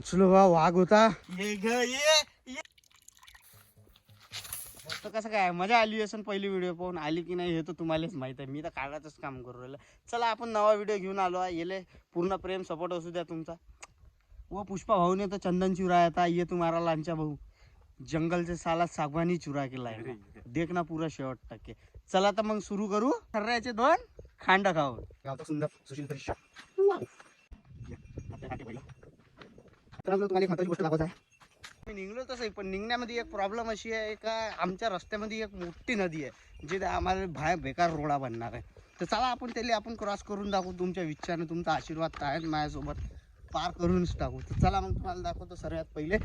चलो वाघ होता ये तर कसं काय मजा आली असेल पहिली व्हिडिओ पाहून. आली की नाही हे तर तुम्हालाच माहित आहे. मी तर काढायचंच काम करू राहिलं. चला आपण नवा व्हिडिओ घेऊन आलो आहे. येले पूर्ण प्रेम सपोर्ट असू द्या तुमचा. वो पुष्पा भाऊ ने तो चंदन चुराया था, ये तुम्हारा लांचा भाऊ जंगल से साला सागवानी चुरा के लाएगा. देखना पूरा शेवट टक्के. चला तर मग सुरू करू. ठरवायचे 2 खांड खाऊ. गावचा सुंदर सुशील दृश्य. तर तुम्हाला एक महत्त्वाची गोष्ट दाखवत आहे. मी निघलो तसं पण निघण्यामध्ये एक प्रॉब्लेम अशी आहे का आमच्या रस्त्यामध्ये एक मोठी नदी आहे जे आम्हाला बाहेर बेकार रोडा बनणार आहे. तर चला आपण त्याला आपण क्रॉस करून दाखवू. तुमच्या विचाराने तुमचा आशीर्वाद आहे माझ्यासोबत पार करूनच टाकू. तर चला मग तुम्हाला दाखवतो सर्वात पहिले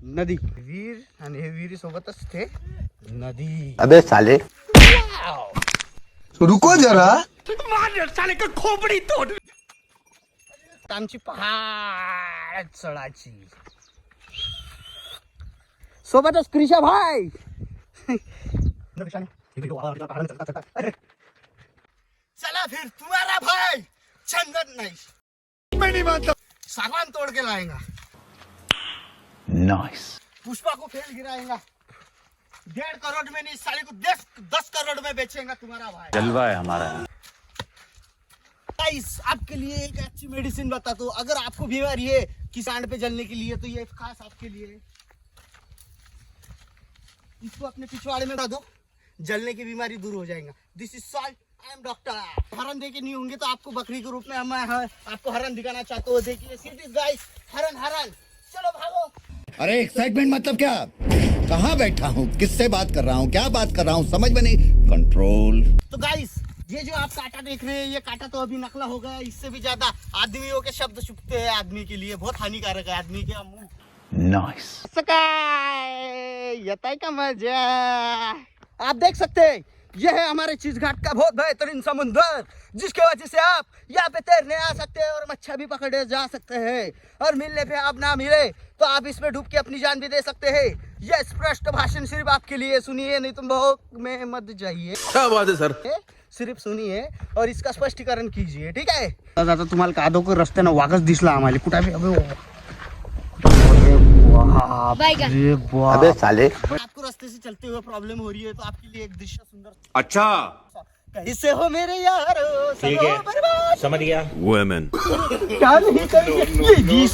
नदी. विहीर आणि हे विहिरी सोबतच ते नदी. अबे साले रुको जरा साले का खोपडी तोड. आमची पहाड चढाची सोबतच क्रिशा भाई. चला फिर तुम्हारा भाई चंदन नहीं मैं नहीं मानता सागवान तोड़ के लाएगा. नाइस. पुष्पा को फेल गिराएगा. 1.5 करोड़ में नहीं साले को 10 करोड़ में बेचेगा तुम्हारा भाई. जलवा है हमारा. गाइस आपके लिए एक अच्छी मेडिसिन बताता हूँ. अगर आपको बीमारी है किसान पे जलने के लिए तो ये खास आपके लिए. इसको अपने पिछवाड़े में डाल दो, जलने की बीमारी दूर हो जाएगा. This is salt. I am doctor. हरण देके नहीं होंगे तो आपको बकरी के रूप में हम आपको हरण दिखाना चाहते हो. देखिए सी दिस गाइस. हरण हरण. चलो भागो. अरे एक्साइटमेंट मतलब क्या? कहाँ बैठा हूँ, किससे बात कर रहा हूँ, क्या बात कर रहा हूँ, समझ में नहीं. कंट्रोल. तो गाइस ये जो आप कांटा देख रहे हैं ये कांटा तो अभी नकला हो गया. इससे भी ज्यादा आदमियों के शब्द चुपते हैं आदमी के लिए. बहुत हानिकारक है आदमी के मुंह. नाइस. काय येत आहे का मजा. आप देख सकते हैं ये है हमारे चीज घाट का बहुत बेहतरीन समुद्र जिसके वजह से आप यहाँ पे तैरने आ सकते हैं और मच्छा भी पकड़े जा सकते हैं. और मिलने पे आप ना मिले तो आप इसमें डूब के अपनी जान भी दे सकते हैं. यह स्पष्ट भाषण सिर्फ आपके लिए. सुनिए नहीं तुम बहुत में मत जाइए. क्या बात है सर. सिर्फ सुनिए और इसका स्पष्टीकरण कीजिए. ठीक आहे. आता तुम्हाला कादोकर रस्त्यानं वाघच दिसला आम्हाला. कुठे अबे साले. आपको रास्ते से चलते हुए प्रॉब्लम हो रही है तो आपके लिए एक दृश्य सुंदर. अच्छा कैसे हो मेरे यारो. ठीक है समझ गया. वुमेन. क्या नहीं करेंगे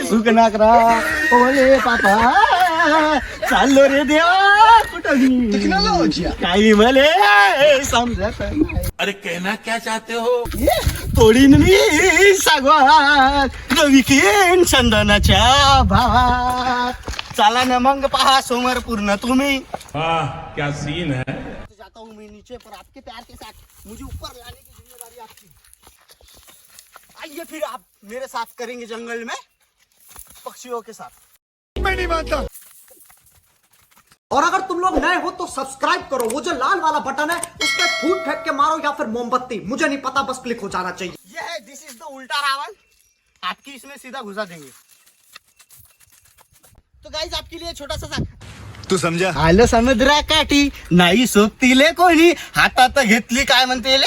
सुकनाकरा ओले पापा चाललो रे देवा कुठं टेक्नॉलॉजी काही मले समजत नाही. अरे कहना क्या चाहते हो. तोडीन मी सागवान रविकीन चंदनाच्या भावात. चला न मग पहा समोर पूर्ण तुम्ही. क्या सीन है. जाता हूँ मैं नीचे पर आपके प्यार के साथ मुझे ऊपर लाने की जिम्मेदारी आपकी. आइए फिर आप मेरे साथ करेंगे जंगल में पक्षियों के साथ. मैं नहीं मानता. और अगर तुम लोग नए हो तो सब्सक्राइब करो. वो जो लाल वाला बटन है उस पर फूट फेंक के मारो या फिर मोमबत्ती, मुझे नहीं पता, बस क्लिक हो जाना चाहिए. ये है दिस इज द उल्टा रावण. आपकी इसमें सीधा घुसा देंगे. तो गाइस आपके लिए छोटा सा तू समझा. आलं समुद्रा काठी नाही सोबतीले कोणी. हातात घेतली काय म्हणते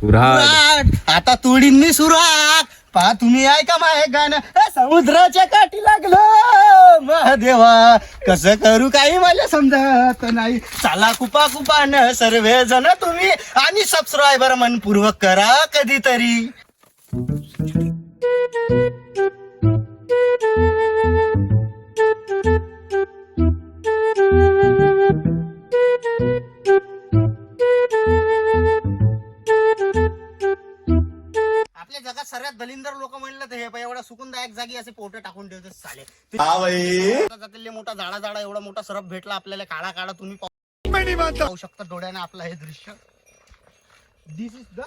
कुऱ्हाड. आता तोडीन मी सुराग. पहा तुम्ही ऐका माय गाणं. समुद्राच्या काठी लागलं महादेवा. कसं करू काही मला समजत नाही. चला कुपा कुपान सर्वे जण तुम्ही आणि सबस्क्रायबर मनपूर्वक करा कधीतरी. आपल्या जगात सर्वात दलिंदर लोक म्हणलं तर हे एवढा सुकूनदायक जागी असे पोटे टाकून ठेवते साले. जातील मोठा झाडा एवढा मोठा सरप भेटला आपल्याला. काळा काळा तुम्ही पाहू शकता डोळ्याने आपला हे दृश्य. दिस इज द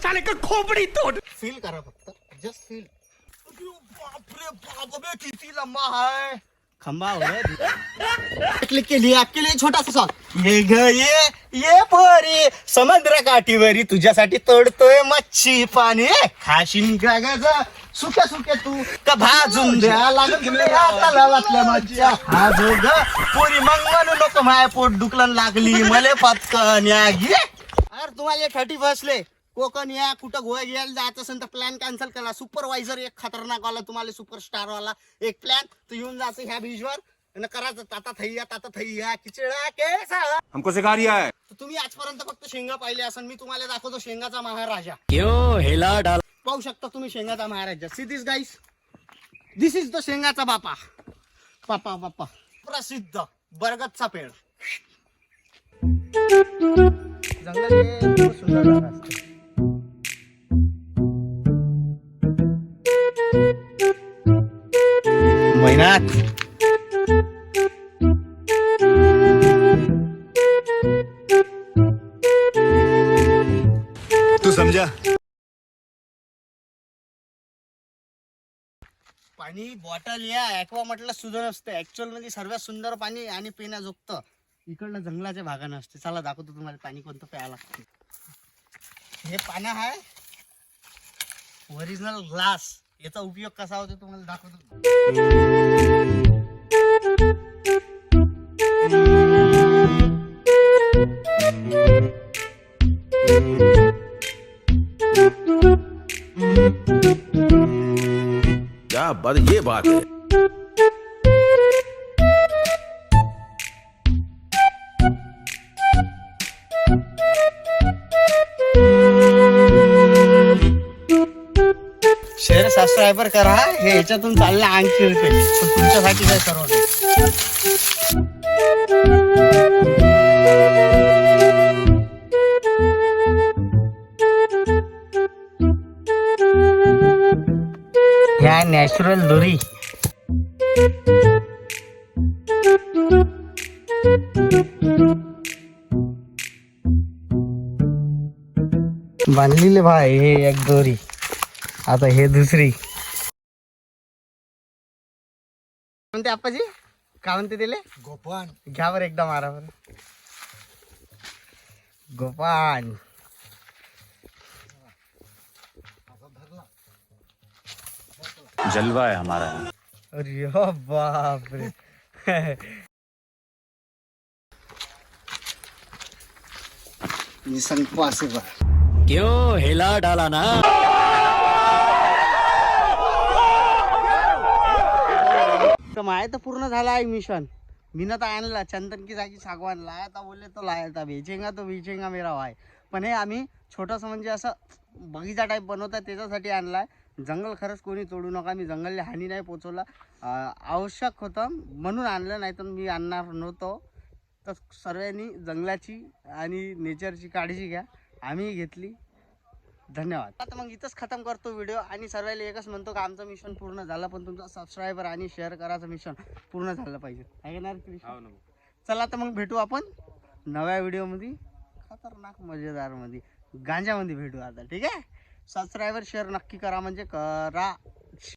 साले का खोपडी तोड. फील करा फक्त. Just feel. बापरे बाप किती लंबा है. खंबा हो क्लिक के लिए आपके लिए छोटा सा सॉन्ग. ये पोरी समुद्र काठीवरी तुझ्यासाठी तोडतोय मच्छी पाणी. खाशीन गागाज सुक्या सुक्या तू का भाजून द्या लागत तलावातल्या मच्छ्या. हा जोग पोरी मग म्हणू नको माय पोट दुखलं लागली मले पटकन यागी. अरे तुम्हाला 30 बसले कोकण या कुठं गोवा घ्यायला जायचं असेल तर प्लॅन कॅन्सल करा. सुपरवायझर एक खतरनाक वाला तुम्हाला सुपरस्टार वाला एक प्लॅन तर येऊन जायचं ह्या बीचवर आणि करायचं ताता थैया खिचडा केसा. हमको सिखा रिया है. तुम्ही आजपर्यंत फक्त शेंगा पाहिले असेल, मी तुम्हाला दाखवतो शेंगाचा महाराजा. पाहू शकता तुम्ही शेंगाचा महाराजा. See this guys, this is the शेंगाचा बापा. बापा प्रसिद्ध बरगदचा पेड़. जंगल हे खूप सुंदर जागा असते. महिन्यात तू समझा. पाणी बॉटल या ॲक्वा म्हटलं सुंदर असतं. ऍक्च्युअल मध्ये सर्वात सुंदर पाणी आणि पिण्याजोगतं इकडनं जंगलाच्या भागानं असते. चला दाखवतो तुम्हाला पाणी कोणतं प्यायला लागतं. हे पाणी आहे ओरिजिनल ग्लास. याचा उपयोग कसा होतो तुम्हाला दाखवतो. क्या बात, ये बात है. शेअर सबस्क्रायबर करा. हे ह्याच्यातून चाललं 80 रुपये. पण तुमच्यासाठी काय सर्व नाही. ह्या नॅचरल दोरी बांधलेले भाई. हे एक दोरी. आता हे दुसरी म्हणते आप्पाजी काय म्हणते दिले गोपान. घ्या बरं एकदा मारा बरं. गोपान जलवा है हमारा. अरे हो बाप रे. संपवा असे बा क्यों हिला डाला ना. तर माय तर पूर्ण झाला आहे मिशन. मीनं तर आणला चंदन की जागी सागवान लाया था बोलले तो लाया था बेचेंगा तो बेचेंगा मेरा भाई. पण हे आम्ही छोटंसं म्हणजे असं बगीचा टाईप बनवतात त्याच्यासाठी आणलाय. जंगल खरंच कोणी तोडू नका. मी जंगलला हानी नाही पोचवला. आवश्यक होतं म्हणून आणलं, नाही तर मी आणणार नव्हतो. तर सर्वांनी जंगलाची आणि नेचरची काळजी घ्या. आम्ही घेतली. धन्यवाद. आता मग इथंच खतम करतो व्हिडिओ आणि सर्वांना एकच म्हणतो की आमचं मिशन पूर्ण झालं, पण तुमचा सबस्क्रायबर आणि शेअर करायचं मिशन पूर्ण झालं पाहिजे. ऐकणार चला तर मग भेटू आपण नव्या व्हिडिओमध्ये. खतरनाक मजेदारमध्ये गांजामध्ये भेटू आता. ठीक आहे. सबस्क्रायबर शेअर नक्की करा म्हणजे करा.